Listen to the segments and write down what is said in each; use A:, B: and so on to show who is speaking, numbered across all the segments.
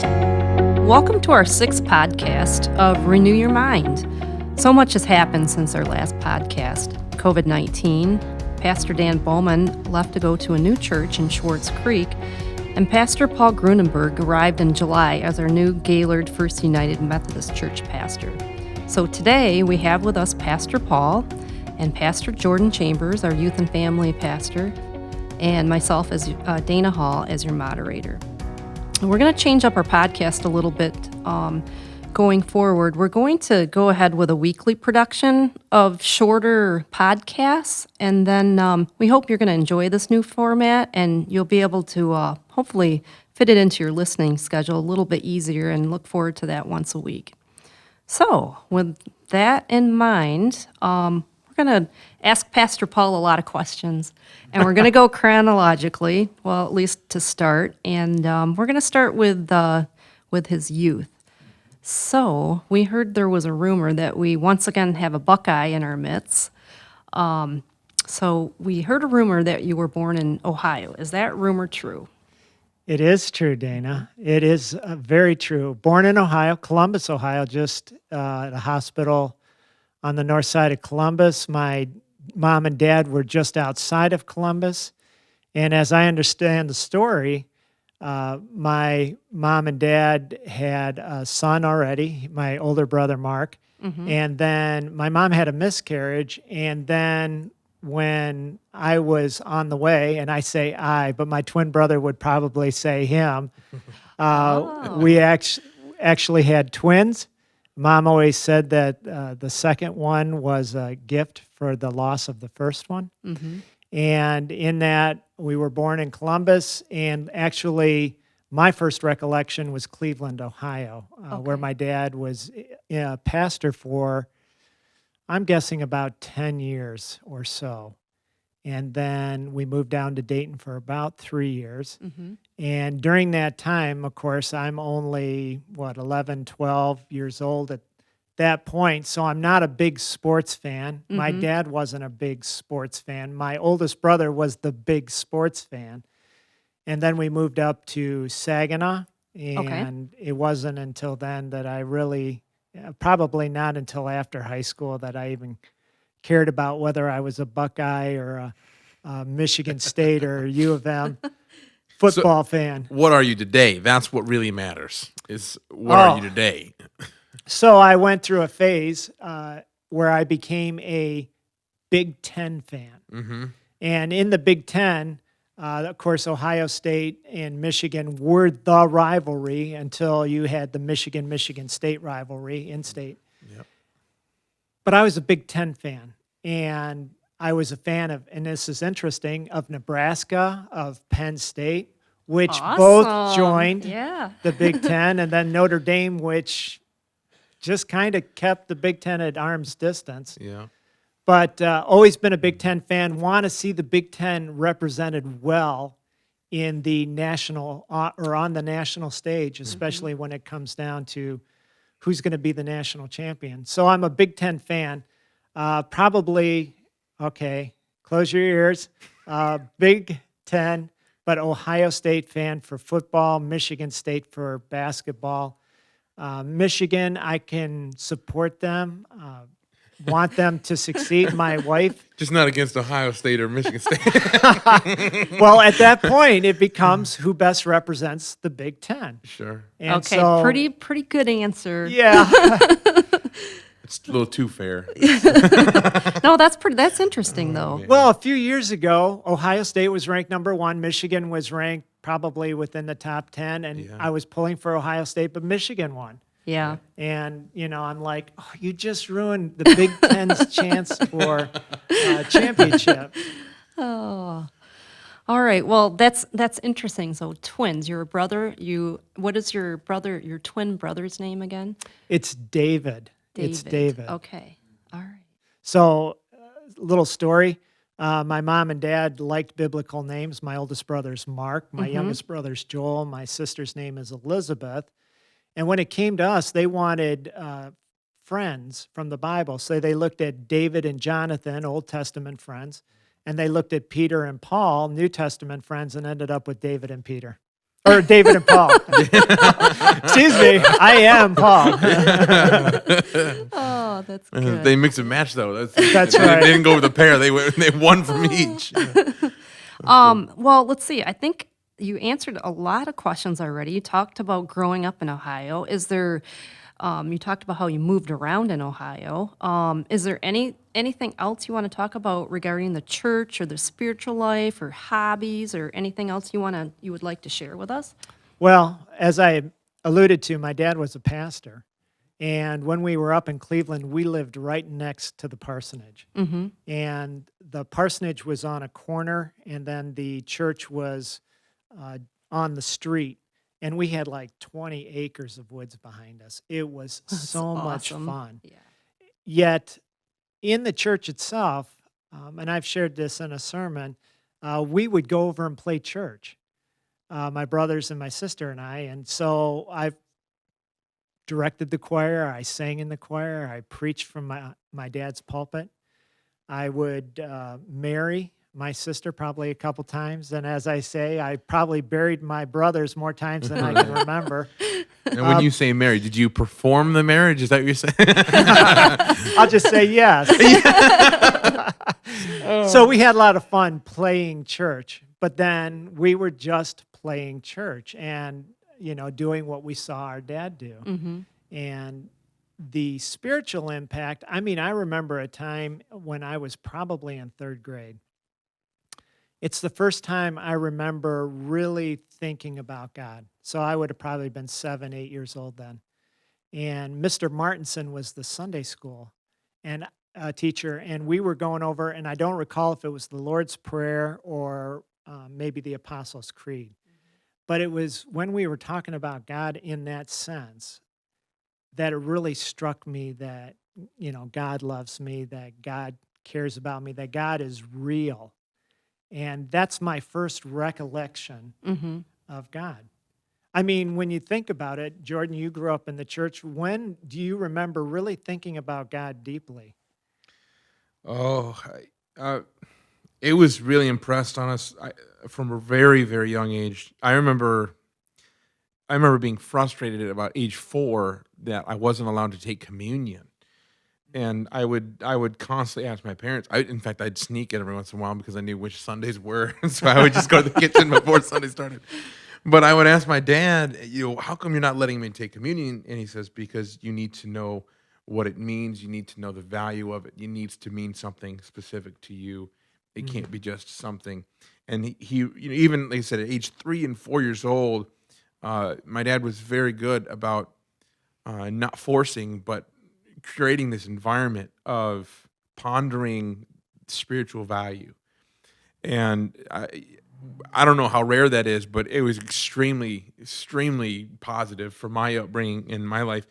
A: Welcome to our 6th podcast of Renew Your Mind. So much has happened since our last podcast. COVID-19, Pastor Dan Bowman left to go to a new church in Schwartz Creek, and Pastor Paul Grunenberg arrived in July as our new Gaylord First United Methodist Church pastor. So today we have with us Pastor Paul and Pastor Jordan Chambers, our youth and family pastor, and myself as Dana Hall as your moderator. We're going to change up our podcast a little bit going forward. We're going to go ahead with a weekly production of shorter podcasts, and then we hope you're going to enjoy this new format, and you'll be able to hopefully fit it into your listening schedule a little bit easier and look forward to that once a week. So with that in mind, we're going to ask Pastor Paul a lot of questions, and we're going to go chronologically, well, at least to start, and we're going to start with his youth. So we heard there was a rumor that we once again have a Buckeye in our midst. So we heard a rumor that you were born in Ohio. Is that rumor true?
B: It is true, Dana. It is very true. Born in Ohio, Columbus, Ohio, just at a hospital on the north side of Columbus. My mom and dad were just outside of Columbus. And as I understand the story, my mom and dad had a son already, my older brother, Mark. Mm-hmm. And then my mom had a miscarriage. And then when I was on the way, and I say I, but my twin brother would probably say him, we actually had twins. Mom always said that the second one was a gift for the loss of the first one. Mm-hmm. And in that, we were born in Columbus, and actually, my first recollection was Cleveland, Ohio, where my dad was a pastor for, I'm guessing, about 10 years or so. And then we moved down to Dayton for about 3 years. Mm-hmm. And during that time, of course, I'm only, 11, 12 years old at that point, so I'm not a big sports fan. Mm-hmm. My dad wasn't a big sports fan. My oldest brother was the big sports fan. And then we moved up to Saginaw, and it wasn't until then that I really, probably not until after high school, that I even cared about whether I was a Buckeye or a Michigan State or U of M football fan.
C: What are you today? That's what really matters, is what are you today?
B: So I went through a phase where I became a Big Ten fan. Mm-hmm. And in the Big Ten, of course, Ohio State and Michigan were the rivalry until you had the Michigan State rivalry in-state. Yep. But I was a Big Ten fan, and I was a fan of, and this is interesting, of Nebraska, of Penn State, which both joined the Big Ten, and then Notre Dame, which just kind of kept the Big Ten at arm's distance. Yeah. But always been a Big Ten fan, want to see the Big Ten represented well in the national, or on the national stage, especially when it comes down to who's going to be the national champion. So I'm a Big Ten fan. Probably, close your ears, Big Ten, but Ohio State fan for football, Michigan State for basketball. Michigan, I can support them, want them to succeed. My wife.
C: Just not against Ohio State or Michigan State.
B: Well, at that point, it becomes who best represents the Big Ten.
C: Sure.
B: And
A: so, pretty good answer.
B: Yeah.
C: It's a little too fair.
A: No, that's interesting, though.
B: Yeah. Well, a few years ago, Ohio State was ranked number 1. Michigan was ranked probably within the top 10, and I was pulling for Ohio State, but Michigan won.
A: Yeah.
B: And, I'm like, you just ruined the Big Ten's chance for a championship.
A: Oh. All right. Well, that's interesting. So twins, you're a brother. What is your twin brother's name again?
B: It's David. It's David.
A: Okay. All right.
B: So, little story. My mom and dad liked biblical names. My oldest brother's Mark. My youngest brother's Joel. My sister's name is Elizabeth. And when it came to us, they wanted friends from the Bible. So they looked at David and Jonathan, Old Testament friends, and they looked at Peter and Paul, New Testament friends, and ended up with David and Peter. Or David and Paul. Excuse me, I am Paul.
A: Oh, that's good.
C: They mix and match though.
B: That's
C: They
B: right.
C: didn't go with a pair. They one from each.
A: Well, let's see. I think you answered a lot of questions already. You talked about growing up in Ohio. Is there, you talked about how you moved around in Ohio. Is there anything else you want to talk about regarding the church or the spiritual life or hobbies or anything else you would like to share with us?
B: Well, as I alluded to, my dad was a pastor. And when we were up in Cleveland, we lived right next to the parsonage.
A: Mm-hmm.
B: And the parsonage was on a corner, and then the church was on the street. And we had like 20 acres of woods behind us. It was
A: That's
B: so much
A: awesome.
B: fun.
A: Yeah.
B: Yet, in the church itself, and I've shared this in a sermon, we would go over and play church, my brothers and my sister and I. And so I've directed the choir, I sang in the choir, I preached from my dad's pulpit. I would marry my sister probably a couple times. And as I say, I probably buried my brothers more times than I can remember.
C: And when you say marriage, did you perform the marriage? Is that what you're saying?
B: I'll just say yes. So we had a lot of fun playing church, but then we were just playing church and, doing what we saw our dad do.
A: Mm-hmm.
B: And the spiritual impact, I remember a time when I was probably in third grade. It's the first time I remember really thinking about God. So I would have probably been 7, 8 years old then. And Mr. Martinson was the Sunday school and teacher, and we were going over, and I don't recall if it was the Lord's Prayer or maybe the Apostles' Creed. But it was when we were talking about God in that sense that it really struck me that, God loves me, that God cares about me, that God is real. And that's my first recollection
A: Mm-hmm.
B: of God. When you think about it, Jordan, you grew up in the church. When do you remember really thinking about God deeply?
C: It was really impressed on us from a very, very young age. I remember being frustrated at about age 4 that I wasn't allowed to take communion. And I would constantly ask my parents. In fact, I'd sneak it every once in a while because I knew which Sundays were. So I would just go to the kitchen before Sunday started. But I would ask my dad, how come you're not letting me take communion? And he says, because you need to know what it means. You need to know the value of it. It needs to mean something specific to you. It can't be just something. And he even, like I said, at age 3 and 4 years old, my dad was very good about not forcing, but creating this environment of pondering spiritual value. And I don't know how rare that is, but it was extremely, extremely positive for my upbringing in my life.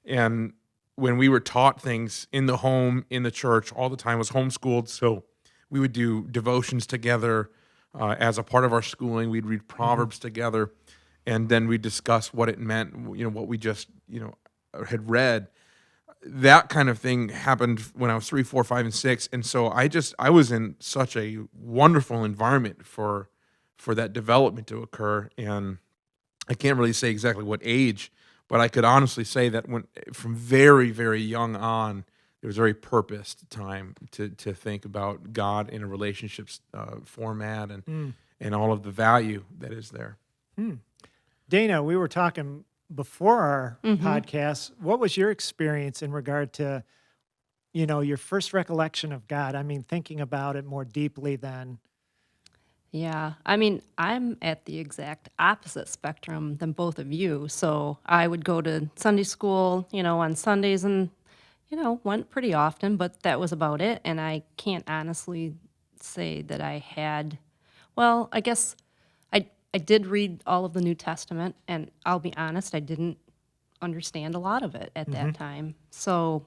C: And when we were taught things in the home, in the church, all the time, was homeschooled. So we would do devotions together as a part of our schooling. We'd read Proverbs together, and then we'd discuss what it meant, what we just, had read. That kind of thing happened when I was 3, 4, 5, and 6, and so I was in such a wonderful environment for that development to occur. And I can't really say exactly what age, but I could honestly say that from very, very young on, it was a very purposed time to think about God in a relationships format and all of the value that is there.
B: Dana, we were talking before our podcast. What was your experience in regard to, your first recollection of God? Thinking about it more deeply than.
A: Yeah, I'm at the exact opposite spectrum than both of you. So I would go to Sunday school, on Sundays and, went pretty often, but that was about it. And I can't honestly say that I had, well, I guess I did read all of the New Testament, and I'll be honest, I didn't understand a lot of it at that time. So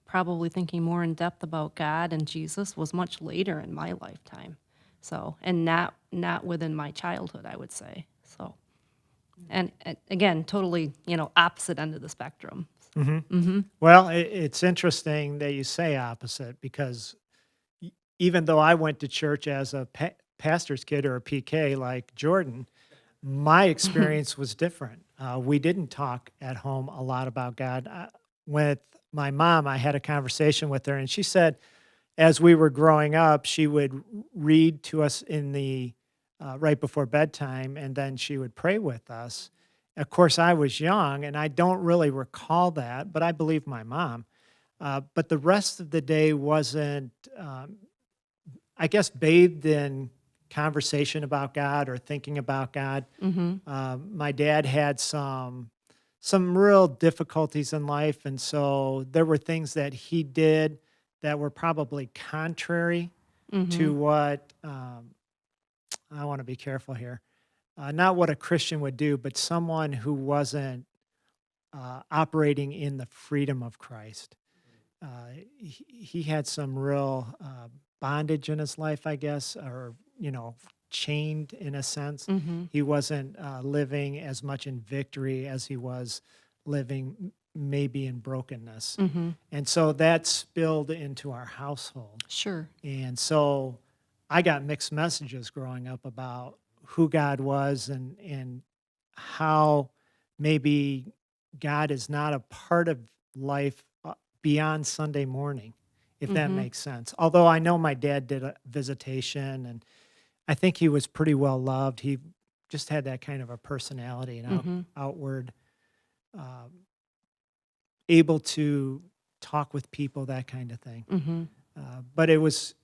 A: probably thinking more in depth about God and Jesus was much later in my lifetime. So, and not within my childhood, I would say. So, and again, totally, opposite end of the spectrum.
B: Well, it's interesting that you say opposite, because even though I went to church as a pastor's kid or a PK like Jordan, My experience was different. We didn't talk at home a lot about God. With my mom, I had a conversation with her, and she said, as we were growing up, she would read to us in the right before bedtime, and then she would pray with us. Of course, I was young, and I don't really recall that, but I believe my mom. But the rest of the day wasn't, I guess, bathed in conversation about God or thinking about God. My dad had some real difficulties in life, and so there were things that he did that were probably contrary to what I want to be careful here. Not what a Christian would do, but someone who wasn't operating in the freedom of Christ. He had some real bondage in his life, I guess, or, chained in a sense. He wasn't living as much in victory as he was living maybe in brokenness. And so that spilled into our household.
A: Sure.
B: And so I got mixed messages growing up about who God was and how maybe God is not a part of life beyond Sunday morning, if that makes sense. Although I know my dad did a visitation, and I think he was pretty well loved. He just had that kind of a personality and outward, able to talk with people, that kind of thing. But it was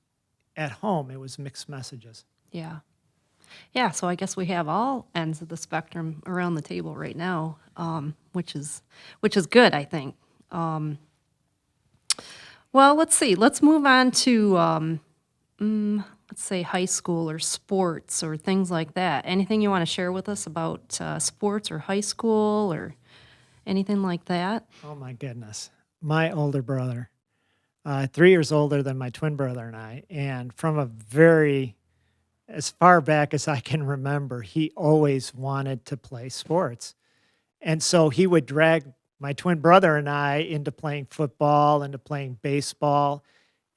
B: at home, it was mixed messages.
A: Yeah. Yeah, so I guess we have all ends of the spectrum around the table right now, which is good, I think. Well, let's see. Let's move on to, let's say, high school or sports or things like that. Anything you want to share with us about sports or high school or anything like that?
B: Oh, my goodness. My older brother, 3 years older than my twin brother and I, and from as far back as I can remember, he always wanted to play sports. And so he would drag my twin brother and I into playing football, into playing baseball.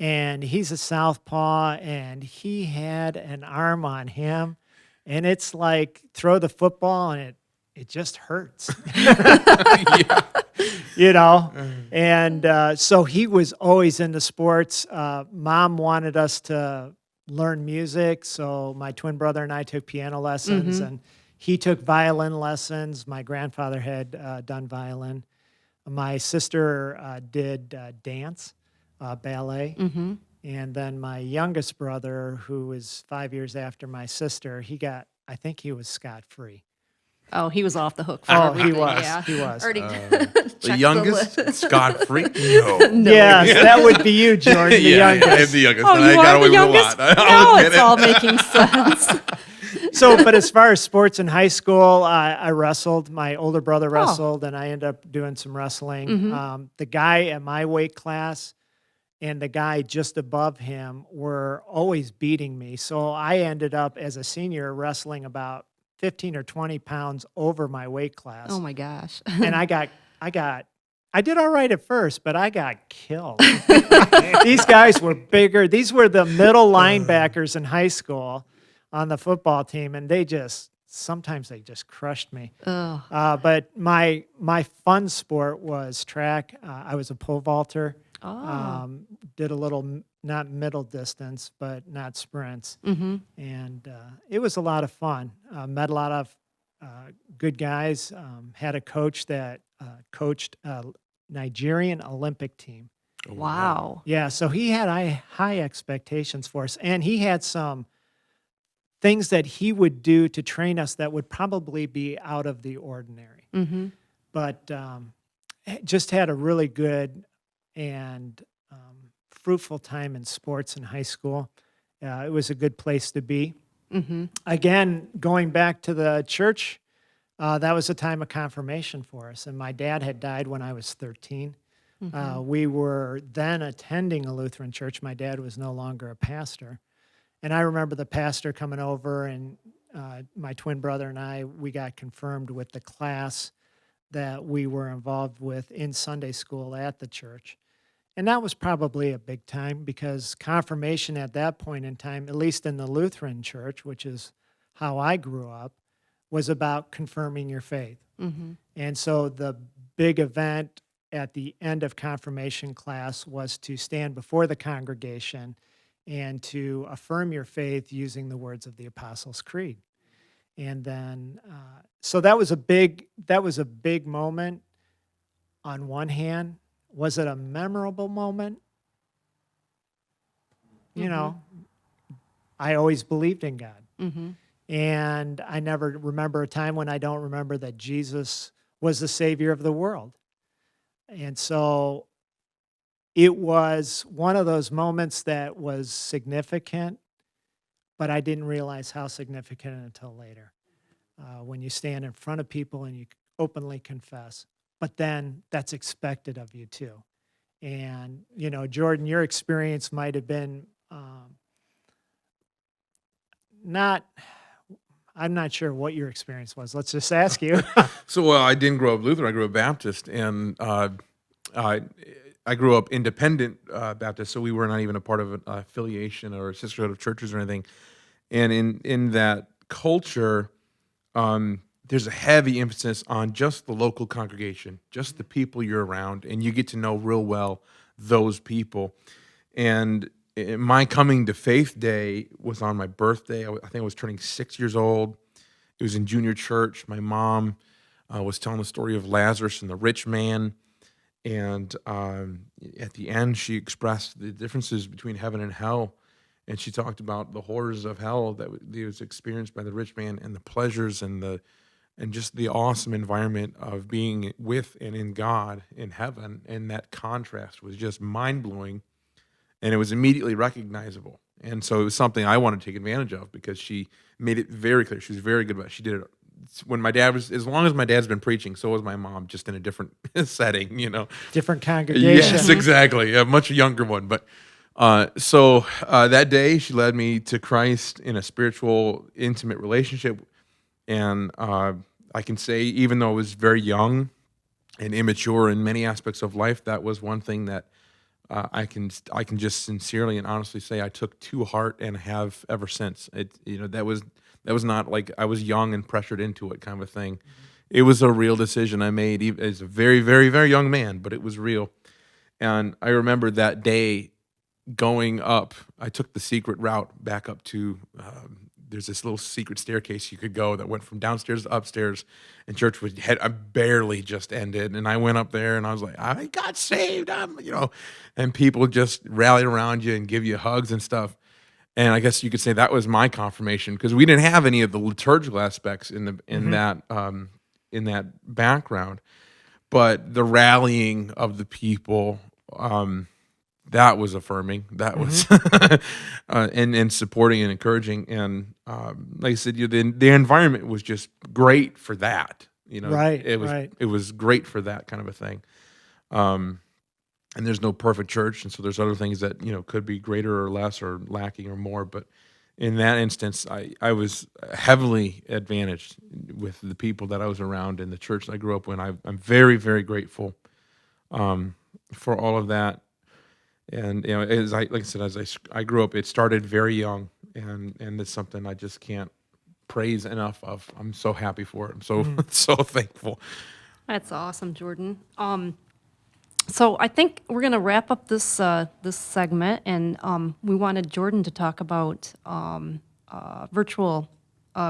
B: And he's a southpaw, and he had an arm on him. And it's like, throw the football, and it just hurts. And so he was always into sports. Mom wanted us to learn music, so my twin brother and I took piano lessons, and he took violin lessons. My grandfather had done violin. My sister did dance, ballet. And then my youngest brother, who was 5 years after my sister, I think he was scot-free.
A: Oh, he was off the hook for
B: Oh,
A: everything.
B: he was.
A: Yeah.
B: He was.
A: Already
C: The
A: checked
C: youngest,
A: list.
C: scot-free? No.
A: No.
B: Yes, that would be you, Jordan, the youngest.
C: I am the youngest.
A: Oh,
C: and
A: you
C: I got
A: are
C: away
A: the
C: with a
A: youngest?
C: lot.
A: Now it's all making sense.
B: So, but as far as sports in high school, I wrestled. My older brother wrestled, and I ended up doing some wrestling. The guy at my weight class and the guy just above him were always beating me. So I ended up, as a senior, wrestling about 15 or 20 pounds over my weight class.
A: Oh my gosh.
B: And I did all right at first, but I got killed. These guys were bigger. These were the middle linebackers in high school on the football team, and sometimes they just crushed me. But my fun sport was track. I was a pole vaulter. Did a little, not middle distance, but not sprints. And it was a lot of fun. Met a lot of good guys. Had a coach that coached a Nigerian Olympic team.
A: Wow.
B: Yeah, so he had high expectations for us, and he had some things that he would do to train us that would probably be out of the ordinary. But just had a really good and fruitful time in sports in high school. It was a good place to be. Again, going back to the church, that was a time of confirmation for us. And my dad had died when I was 13. We were then attending a Lutheran church. My dad was no longer a pastor. And I remember the pastor coming over, and my twin brother and I, we got confirmed with the class that we were involved with in Sunday school at the church. And that was probably a big time, because confirmation at that point in time, at least in the Lutheran church, which is how I grew up, was about confirming your faith.
A: Mm-hmm.
B: And so the big event at the end of confirmation class was to stand before the congregation and to affirm your faith using the words of the Apostles' Creed. And then, so that was a big moment on one hand. Was it a memorable moment? You know, I always believed in God.
A: Mm-hmm.
B: And I never remember a time when I don't remember that Jesus was the Savior of the world. And so it was one of those moments that was significant, but I didn't realize how significant until later. When you stand in front of people and you openly confess, but then that's expected of you too. And, you know, Jordan, your experience might have been I'm not sure what your experience was. Let's just ask you.
C: So, I didn't grow up Lutheran. I grew up Baptist, and I grew up independent Baptist, so we were not even a part of an affiliation or a sisterhood of churches or anything. And in that culture, there's a heavy emphasis on just the local congregation, just the people you're around, and you get to know real well those people. And my coming to faith day was on my birthday. I think I was turning 6 years old. It was in junior church. My mom was telling the story of Lazarus and the rich man. And at the end, she expressed the differences between heaven and hell. And she talked about the horrors of hell that was experienced by the rich man, and the pleasures and just the awesome environment of being with and in God in heaven. And that contrast was just mind-blowing. And it was immediately recognizable. And so it was something I wanted to take advantage of, because she made it very clear. She was very good about it. She did it when my dad was, as long as my dad's been preaching, so was my mom, just in a different setting, you know.
B: Different congregation.
C: Yes, exactly. A much younger one. But so that day, she led me to Christ in a spiritual, intimate relationship. And I can say, even though I was very young and immature in many aspects of life, that was one thing that I can just sincerely and honestly say I took to heart and have ever since. That was not like I was young and pressured into it kind of a thing. Mm-hmm. It was a real decision I made as a very, very, very young man, but it was real. And I remember that day going up. I took the secret route back up to. There's this little secret staircase you could go that went from downstairs to upstairs, and church had barely just ended. And I went up there, and I was like, I got saved, and people just rallied around you and give you hugs and stuff. And I guess you could say that was my confirmation, because we didn't have any of the liturgical aspects in that background, but the rallying of the people. That was affirming. That was, and supporting and encouraging. And like I said, the environment was just great for that.
B: Right.
C: It was great for that kind of a thing. And there's no perfect church, and so there's other things that could be greater or less or lacking or more. But in that instance, I was heavily advantaged with the people that I was around in the church that I grew up in. I'm very, very grateful for all of that. And as I grew up, it started very young, and it's something I just can't praise enough of. I'm so happy for it. I'm so thankful.
A: That's awesome, Jordan. So I think we're going to wrap up this segment, and we wanted Jordan to talk about virtual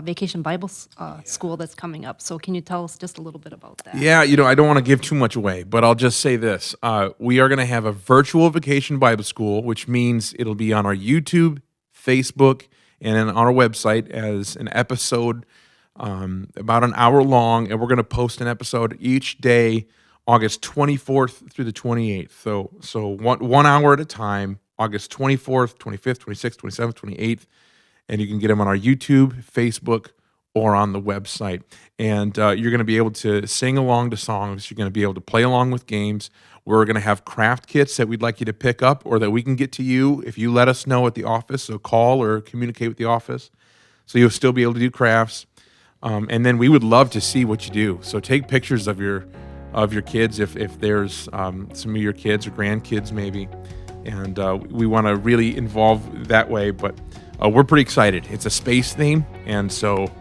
A: Vacation Bible School that's coming up. So can you tell us just a little bit about that?
C: Yeah, I don't want to give too much away, but I'll just say this. We are going to have a virtual Vacation Bible School, which means it'll be on our YouTube, Facebook, and on our website as an episode about an hour long, and we're going to post an episode each day, August 24th through the 28th. So 1 hour at a time, August 24th, 25th, 26th, 27th, 28th. And you can get them on our YouTube, Facebook, or on the website. And you're going to be able to sing along to songs. You're going to be able to play along with games. We're going to have craft kits that we'd like you to pick up, or that we can get to you if you let us know at the office. So call or communicate with the office. So you'll still be able to do crafts. And then we would love to see what you do. So take pictures of your kids if there's some of your kids or grandkids maybe. And we want to really involve that way. But we're pretty excited. It's a space theme, and so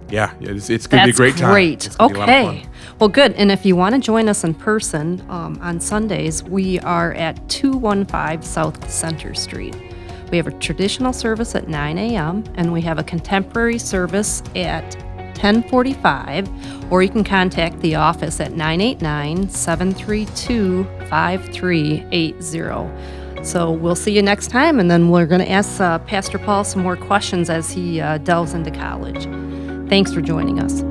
C: Yeah, it's going to be a great time.
A: Great.
C: It's gonna be a lot of
A: Okay.
C: fun.
A: Well, good. And if you want to join us in person on Sundays, we are at 215 South Center Street. We have a traditional service at 9 a.m. and we have a contemporary service at 10:45, or you can contact the office at 989-732-5380. So we'll see you next time, and then we're going to ask Pastor Paul some more questions as he delves into college. Thanks for joining us.